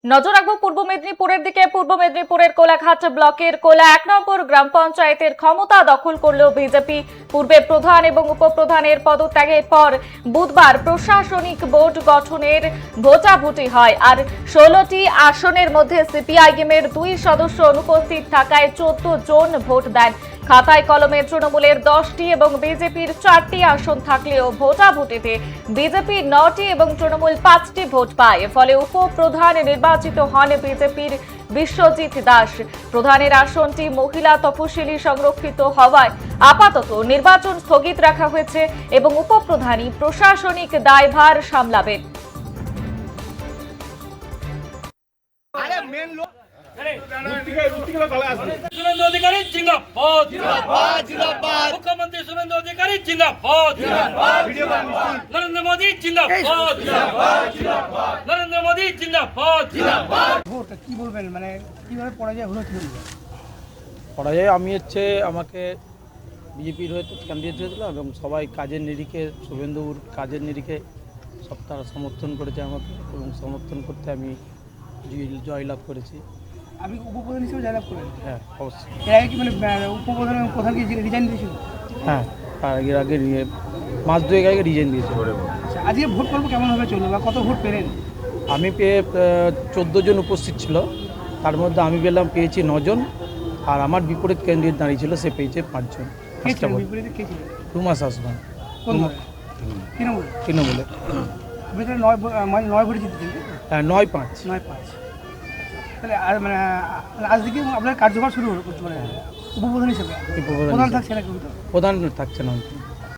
নজর রাখবো পূর্ব মেদিনীপুরের দিকে। পূর্ব মেদিনীপুরের কোলাঘাট ব্লকের কোলা 1 নম্বর গ্রাম পঞ্চায়েতের ক্ষমতা দখল করল বিজেপি। পূর্বে প্রধান এবং উপপ্রধানের পদত্যাগের পর বুধবার প্রশাসনিক বোর্ড গঠনের ভোটাভুটি হয়। আর 16টি আসনের মধ্যে সিপিআইএম এর 2 সদস্য অনুপস্থিত থাকায় 14 জন ভোট দেন। খাতায় কলমে তৃণমূলের 10টি এবং বিজেপির 4টি আসন থাকলেও ভোটাভুটিতে বিজেপি 9টি এবং তৃণমূল 5টি ভোট পায়। ফলে উপপ্রধান নির্বাচিত হন বিজেপির বিশ্বজিৎ দাস। প্রধানের আসনটি মহিলা তফসিলি সংরক্ষিত হওয়ায় আপাতত নির্বাচন স্থগিত রাখা হয়েছে এবং উপপ্রধানই প্রশাসনিক দায়ভার সামলাবেন। শুভেন্দু অধিকারী জিন্দাবাদ, মুখ্যমন্ত্রী শুভেন্দু অধিকারী জিন্দাবাদ, নরেন্দ্র মোদী জিন্দাবাদ, নরেন্দ্র মোদী জিন্দাবাদ। ভোটটা কি বলবেন, মানে কিভাবে পরাজয় হলো কি বলবেন? পরাজয় আমাকে বিজেপির হয়তো ক্যান্ডিডেট হয়েছিল এবং সবাই কাজের নিরিখে, শুভেন্দুর কাজের নিরিখে সব তারা সমর্থন করেছে আমাকে এবং সমর্থন করতে আমি জয়লাভ করেছি। আপনি উপপ্রধান হিসেবে জয়লাভ করলেন? হ্যাঁ, অবশ্যই। এর আগে কি মানে উপপ্রধান এবং প্রধান কি রিজাইন দিয়েছিল? হ্যাঁ, তার আগে মাস দুয়েক আগে রিজাইন দিয়েছে। আচ্ছা, আজকে ভোট পর্ব কেমনভাবে চললো বা কত ভোট পেলেন? আমি পেয়ে 14 জন উপস্থিত ছিল, তার মধ্যে আমি পেয়েছি 9 জন, আর আমার বিপরীত ক্যান্ডিডেট দাঁড়িয়েছিল, সে পেয়েছে 5 জন। কে ছিলেন বিপরীতে, কে ছিলেন? রুমা শাসমান, কোন দলে? তৃণমূল। তৃণমূলে। ভিতরে 9 ভোটে জিতেছেন? 9-5। 9-5। তাহলে আর মানে আজ থেকে আপনার কার্যভার শুরু হলো করতে পারে উপপ্রধান হিসেবে? প্রধান থাকছে না কিন্তু? প্রধান থাকছে না।